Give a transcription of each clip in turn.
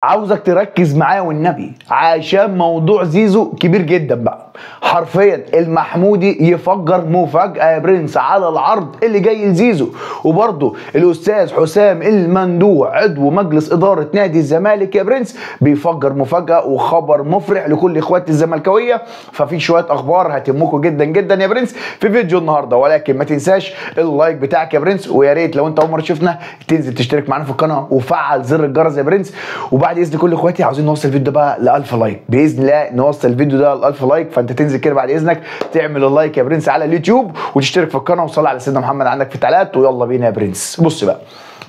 عاوزك تركز معايا والنبي عشان موضوع زيزو كبير جدا بقى. حرفيا المحمودي يفجر مفاجأة يا برنس على العرض اللي جاي لزيزو. وبرضه الأستاذ حسام المندوع عضو مجلس إدارة نادي الزمالك يا برنس بيفجر مفاجأة وخبر مفرح لكل إخواتي الزملكاوية. ففي شوية أخبار هتهمكم جدا جدا يا برنس في فيديو النهارده، ولكن ما تنساش اللايك بتاعك يا برنس، ويا ريت لو أنت أول مرة تشوفنا تنزل تشترك معانا في القناة وفعل زر الجرس يا برنس. وبعد اذن كل اخواتي عاوزين نوصل الفيديو ده بقى ل 1000 لايك باذن الله، نوصل الفيديو ده ل 1000 لايك. فانت تنزل كده بعد اذنك تعمل اللايك يا برنس على اليوتيوب وتشترك في القناه وصلي على سيدنا محمد عندك في التعليقات. ويلا بينا يا برنس. بص بقى،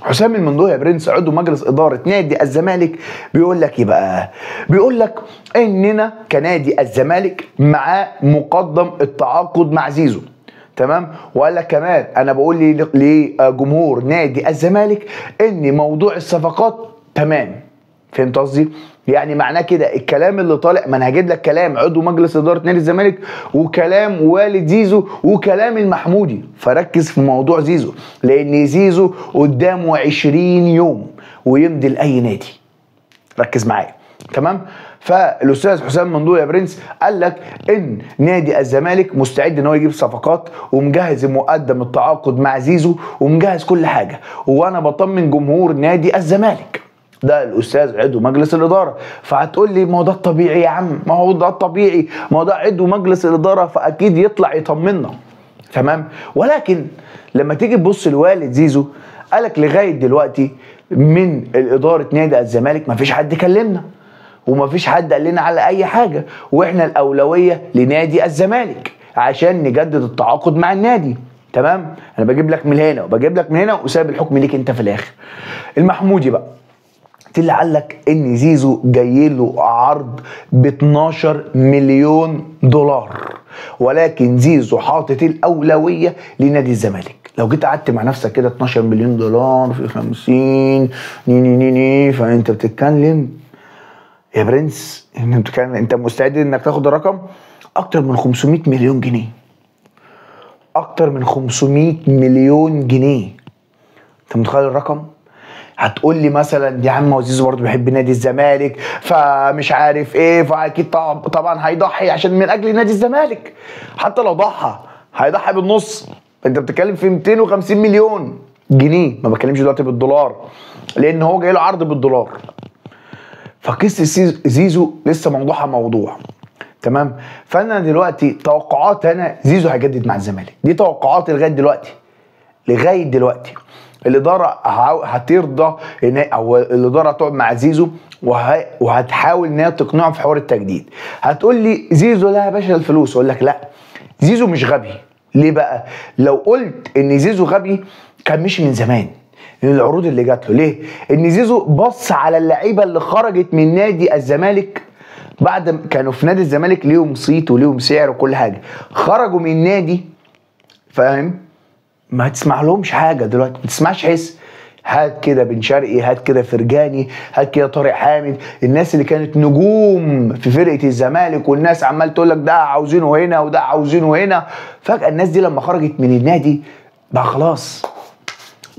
حسام المندوع يا برنس عضو مجلس اداره نادي الزمالك بيقول لك ايه بقى؟ بيقول لك اننا كنادي الزمالك معاه مقدم التعاقد مع زيزو، تمام؟ وقال لك كمان انا بقول لجمهور نادي الزمالك ان موضوع الصفقات تمام. فهمت قصدي؟ يعني معناه كده الكلام اللي طالع، ما انا هجيب لك كلام عضو مجلس اداره نادي الزمالك وكلام والد زيزو وكلام المحمودي. فركز في موضوع زيزو لان زيزو قدامه 20 يوم ويمضي لاي نادي. ركز معايا، تمام؟ فالاستاذ حسام مندوع يا برنس قال لك ان نادي الزمالك مستعد ان هو يجيب صفقات ومجهز مقدم التعاقد مع زيزو ومجهز كل حاجه، وانا بطمن جمهور نادي الزمالك. ده الاستاذ عضو مجلس الاداره. فهتقول لي ما هو ده الطبيعي يا عم، ما هو ده الطبيعي، ما هو ده عضو مجلس الاداره فاكيد يطلع يطمنا، تمام؟ ولكن لما تيجي تبص لوالد زيزو قالك لغايه دلوقتي من اداره نادي الزمالك ما فيش حد كلمنا وما فيش حد قال لنا على اي حاجه، واحنا الاولويه لنادي الزمالك عشان نجدد التعاقد مع النادي، تمام؟ انا بجيب لك من هنا وبجيب لك من هنا وسايب الحكم ليك انت في الاخر. المحمودي بقى طلع قال لك ان زيزو جاي له عرض ب 12 مليون دولار، ولكن زيزو حاطط الاولويه لنادي الزمالك. لو جيت قعدت مع نفسك كده 12 مليون دولار في 50 فانت بتتكلم يا برنس، انت مستعد انك تاخد الرقم اكتر من 500 مليون جنيه. اكتر من 500 مليون جنيه. انت متخيل الرقم؟ هتقول لي مثلا يا عم زيزو برضه بيحب نادي الزمالك فمش عارف ايه، فاكيد طبعا هيضحي عشان من اجل نادي الزمالك. حتى لو ضحى هيضحي بالنص. انت بتتكلم في 250 مليون جنيه، ما بتكلمش دلوقتي بالدولار لان هو جاي له عرض بالدولار. فقصه زيزو لسه موضوعها موضوع، تمام؟ فانا دلوقتي توقعات انا زيزو هيجدد مع الزمالك، دي توقعاتي لغايه دلوقتي. لغايه دلوقتي الاداره هترضى او الاداره هتقعد مع زيزو وهتحاول ان هي تقنعه في حوار التجديد. هتقول لي زيزو لا يا باشا الفلوس، اقول لك لا، زيزو مش غبي. ليه بقى؟ لو قلت ان زيزو غبي كان مشي من زمان من العروض اللي جات له. ليه؟ ان زيزو بص على اللعيبه اللي خرجت من نادي الزمالك بعد كانوا في نادي الزمالك ليهم صيت وليهم سعر وكل حاجه، خرجوا من النادي، فاهم؟ ما تسمع لهمش حاجه دلوقتي، ما تسمعش حس. هات كده بن شرقي، هات كده فرجاني، هات كده طارق حامد، الناس اللي كانت نجوم في فرقه الزمالك والناس عمال تقول لك ده عاوزينه هنا وده عاوزينه هنا. فجاه الناس دي لما خرجت من النادي بقى خلاص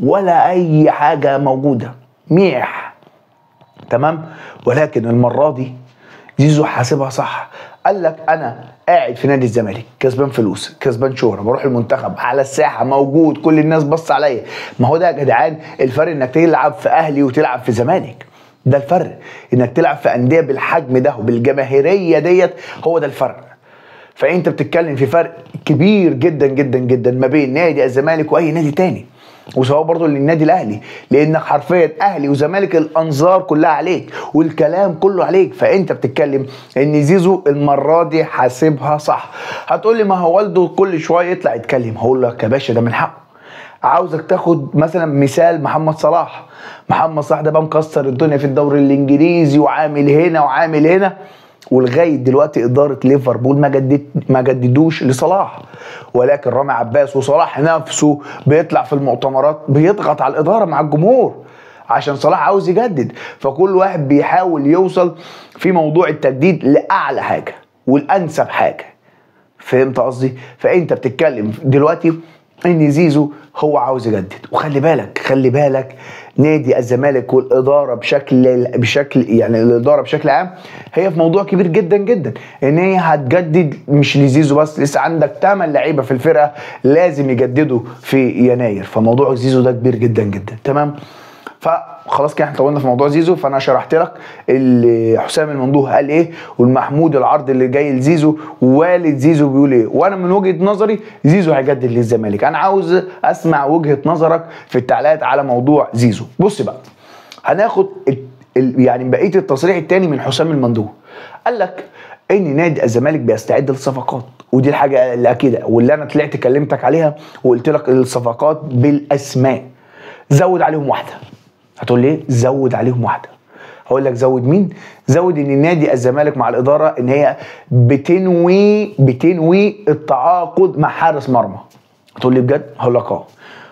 ولا اي حاجه موجوده، ميح، تمام؟ ولكن المره دي زيزو حاسبها صح. قال لك انا قاعد في نادي الزمالك كسبان فلوس كسبان شهره، بروح المنتخب على الساحه موجود، كل الناس بص عليا. ما هو ده يا جدعان الفرق، انك تلعب في اهلي وتلعب في زمالك. ده الفرق، انك تلعب في انديه بالحجم ده وبالجماهيريه ديت، هو ده الفرق. فانت بتتكلم في فرق كبير جدا جدا جدا ما بين نادي الزمالك واي نادي تاني، وسواء برضه للنادي الاهلي، لانك حرفيا اهلي وزمالك الانظار كلها عليك والكلام كله عليك. فانت بتتكلم ان زيزو المره دي حاسبها صح. هتقول لي ما هو والده كل شويه يطلع يتكلم، هقول لك يا باشا ده من حقه. عاوزك تاخد مثلا مثال محمد صلاح. محمد صلاح ده بقى مكسر الدنيا في الدوري الانجليزي وعامل هنا وعامل هنا، ولغايه دلوقتي اداره ليفربول ما جددوش لصلاح. ولكن رامي عباس وصلاح نفسه بيطلع في المؤتمرات بيضغط على الاداره مع الجمهور عشان صلاح عاوز يجدد. فكل واحد بيحاول يوصل في موضوع التجديد لاعلى حاجه والانسب حاجه. فهمت قصدي؟ فانت بتتكلم دلوقتي ان زيزو هو عاوز يجدد. وخلي بالك خلي بالك نادي الزمالك والاداره بشكل يعني الاداره بشكل عام هي في موضوع كبير جدا جدا، ان هي هتجدد مش لزيزو بس، لسه عندك 8 لعيبه في الفرقه لازم يجددوا في يناير، فموضوع زيزو ده كبير جدا جدا. تمام، فخلاص كده احنا طولنا في موضوع زيزو، فانا شرحت لك اللي حسام المندوه قال ايه، والمحمود العرض اللي جاي لزيزو، ووالد زيزو بيقول ايه. وانا من وجهه نظري زيزو هيجدد للزمالك. انا عاوز اسمع وجهه نظرك في التعليقات على موضوع زيزو. بص بقى، هناخد يعني بقيه التصريح الثاني من حسام المندوه. قال لك ان نادي الزمالك بيستعد للصفقات، ودي الحاجه اللي اكيده واللي انا طلعت كلمتك عليها وقلت لك الصفقات بالاسماء. زود عليهم واحده. هتقول لي زود عليهم واحده. هقول لك زود مين؟ زود ان نادي الزمالك مع الاداره ان هي بتنوي التعاقد مع حارس مرمى. هتقول لي بجد؟ هقول لك اه.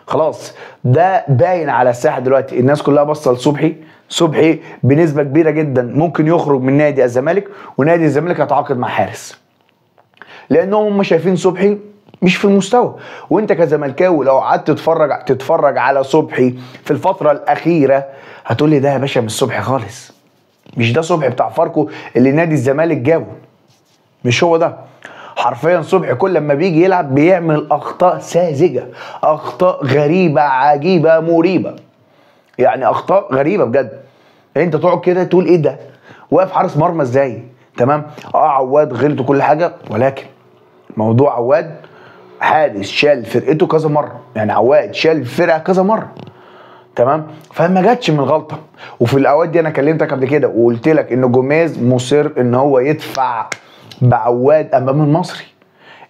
خلاص ده باين على الساحه دلوقتي، الناس كلها باصه لصبحي. صبحي بنسبه كبيره جدا ممكن يخرج من نادي الزمالك، ونادي الزمالك هيتعاقد مع حارس، لانهم هم شايفين صبحي مش في المستوى. وانت كزملكاوي لو قعدت تتفرج على صبحي في الفتره الاخيره هتقول لي ده يا باشا مش صبحي خالص، مش ده صبحي بتاع فاركو اللي نادي الزمالك جابه، مش هو ده. حرفيا صبحي كل لما بيجي يلعب بيعمل اخطاء ساذجه، اخطاء غريبه عجيبه مريبه، يعني اخطاء غريبه بجد. انت تقعد كده تقول ايه ده، واقف حارس مرمى ازاي؟ تمام، عواد غلط وكل حاجه، ولكن موضوع عواد حارس شال فرقته كذا مره، يعني عواد شال الفرقه كذا مره. تمام، فما جاتش من الغلطه. وفي الاوقات دي انا كلمتك قبل كده وقلت لك ان جوميز مصر ان هو يدفع بعواد امام المصري،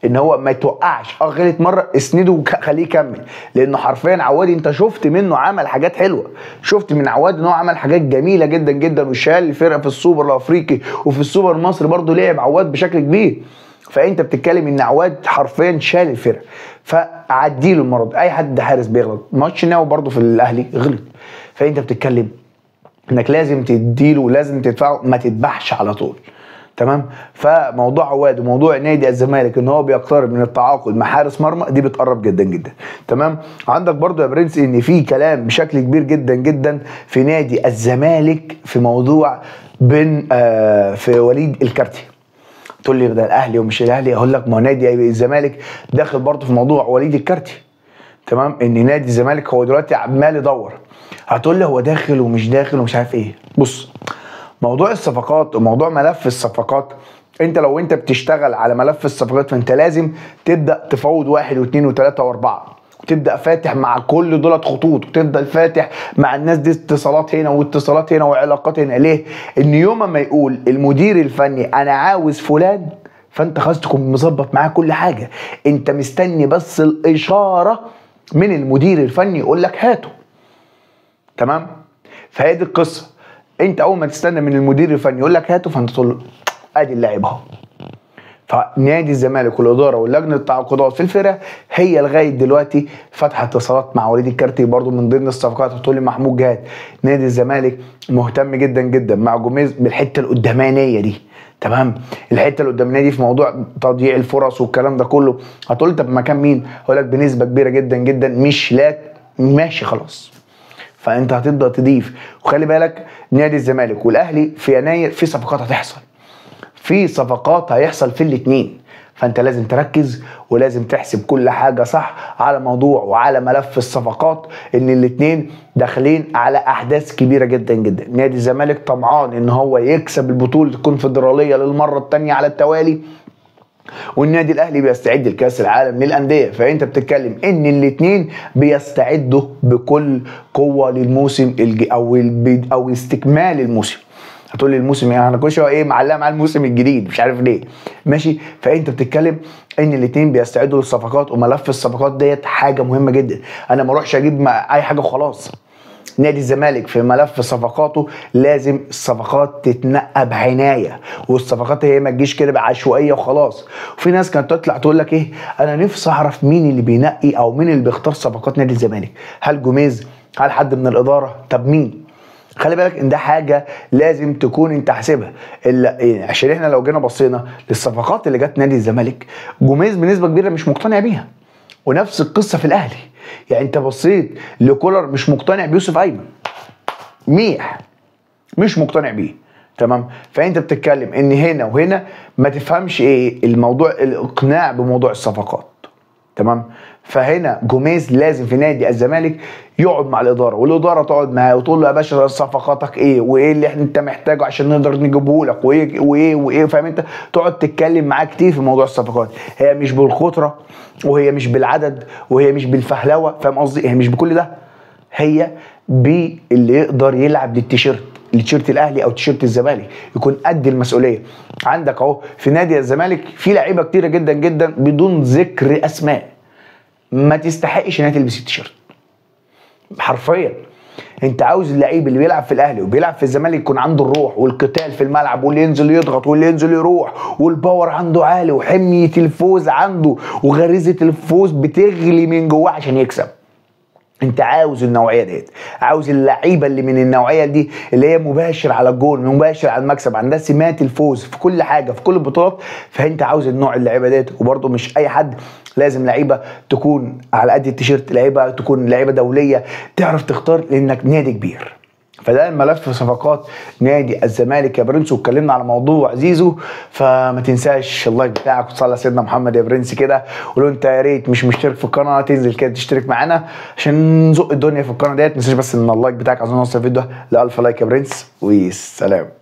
ان هو ما يتوقعش. غلط مره اسنده وخليه يكمل، لانه حرفيا عواد انت شفت منه عمل حاجات حلوه، شفت من عواد ان هو عمل حاجات جميله جدا جدا، وشال الفرقه في السوبر الافريقي وفي السوبر المصري برضه لعب عواد بشكل كبير. فانت بتتكلم ان عواد حرفيا شال الفرقه، فعديله المره دي. اي حد حارس بيغلط، ماتش ناو برضه في الاهلي غلط، فانت بتتكلم انك لازم تديله ولازم تدفعه، ما تذبحش على طول. تمام، فموضوع عواد وموضوع نادي الزمالك ان هو بيقترب من التعاقد مع حارس مرمى دي بتقرب جدا جدا. تمام، عندك برضو يا برنس ان في كلام بشكل كبير جدا جدا في نادي الزمالك في موضوع بين في وليد الكارتي. تقول لي ده الاهلي ومش الاهلي، اقول لك ما نادي الزمالك داخل برضو في موضوع وليد الكارتي. تمام، ان نادي الزمالك هو دلوقتي عمال يدور. هتقول لي هو داخل ومش داخل ومش عارف ايه. بص، موضوع الصفقات وموضوع ملف الصفقات، انت لو انت بتشتغل على ملف الصفقات فانت لازم تبدا تفاوض 1 و2 و3 و4، وتبدا فاتح مع كل دولت خطوط، وتبدا فاتح مع الناس دي اتصالات هنا واتصالات هنا وعلاقات هنا. ليه؟ ان يوم ما يقول المدير الفني انا عاوز فلان، فانت خلاص تكون مظبط معاه كل حاجه، انت مستني بس الاشاره من المدير الفني يقول لك هاته. تمام، فهي دي القصه. انت اول ما تستنى من المدير الفني يقول لك هاته، فانت تقول له ادي اللاعب اهو. فنادي الزمالك والاداره ولجنه التعاقدات في الفرقه هي لغايه دلوقتي فاتحه اتصالات مع وليد الكارتي برضو من ضمن الصفقات. هتقول لي محمود جهاد، نادي الزمالك مهتم جدا جدا مع جوميز بالحته القدامانيه دي. تمام، الحته القدامانيه دي في موضوع تضييع الفرص والكلام ده كله. هتقول لي طب مكان مين؟ هقول لك بنسبه كبيره جدا جدا مش لاك ماشي خلاص، فانت هتبدا تضيف. وخلي بالك نادي الزمالك والاهلي في يناير في صفقات هتحصل، في صفقات هيحصل في الاثنين، فانت لازم تركز ولازم تحسب كل حاجه صح على موضوع وعلى ملف الصفقات، ان الاثنين داخلين على احداث كبيره جدا جدا. نادي الزمالك طمعان ان هو يكسب البطوله الكونفدراليه للمره الثانيه على التوالي، والنادي الاهلي بيستعد لكاس العالم للانديه. فانت بتتكلم ان الاثنين بيستعدوا بكل قوه للموسم او استكمال الموسم. هتقول لي الموسم يعني انا كل شويه ايه معلقه مع الموسم الجديد مش عارف ليه، ماشي. فانت بتتكلم ان الاثنين بيستعدوا للصفقات، وملف الصفقات ديت حاجه مهمه جدا. انا ما اروحش اجيب اي حاجه وخلاص. نادي الزمالك في ملف صفقاته لازم الصفقات تتنقى بعنايه، والصفقات هي ما تجيش كده بعشوائيه وخلاص. وفي ناس كانت تطلع تقول لك ايه، انا نفسي اعرف مين اللي بينقي او مين اللي بيختار صفقات نادي الزمالك، هل جوميز، هل حد من الاداره، طب مين؟ خلي بالك ان ده حاجه لازم تكون انت حاسبها، عشان احنا لو جينا بصينا للصفقات اللي جت نادي الزمالك، جوميز بنسبه كبيره مش مقتنع بيها، ونفس القصه في الاهلي. يعني انت بصيت لكولر مش مقتنع بيوسف ايمن، ميح مش مقتنع بيه، تمام. فانت بتتكلم ان هنا وهنا ما تفهمش ايه الموضوع، الاقناع بموضوع الصفقات، تمام. فهنا جوميز لازم في نادي الزمالك يقعد مع الاداره، والاداره تقعد معاه وتقول له يا باشا صفقاتك ايه، وايه اللي انت محتاجه عشان نقدر نجيبه لك، وايه وايه وايه، فاهم انت؟ تقعد تتكلم معاه كتير في موضوع الصفقات. هي مش بالخطره، وهي مش بالعدد، وهي مش بالفهلوه، فاهم قصدي؟ هي مش بكل ده، هي باللي يقدر يلعب للتيشيرت الاهلي او تيشيرت الزمالك، يكون قد المسؤوليه. عندك اهو في نادي الزمالك في لعيبه كتيره جدا جدا بدون ذكر اسماء ما تستحقش انها تلبس التيشيرت حرفيا. انت عاوز اللعيب اللي بيلعب في الاهلي وبيلعب في الزمالك يكون عنده الروح والقتال في الملعب، واللي ينزل يضغط واللي ينزل يروح، والباور عنده عالي، وحميه الفوز عنده، وغريزه الفوز بتغلي من جواه عشان يكسب. انت عاوز النوعيه ديت، عاوز اللعيبه اللي من النوعيه دي، اللي هي مباشر على الجول، مباشر على المكسب، عندها سمات الفوز في كل حاجه في كل البطولات. فانت عاوز النوع اللعيبه ديت. وبرده مش اي حد، لازم لعيبه تكون على قد التيشيرت، لعيبه تكون لعيبه دوليه تعرف تختار لانك نادي كبير. فده الملف صفقات نادي الزمالك يا برنس. واتكلمنا على موضوع زيزو، فما تنساش اللايك بتاعك وتصلي على سيدنا محمد يا برنس كده. ولو انت يا ريت مش مشترك في القناه تنزل كده تشترك معانا عشان نزق الدنيا في القناه ديت. ما تنساش بس ان اللايك بتاعك عايزين نوصل الفيديو ل 1000 لايك يا برنس. والسلام.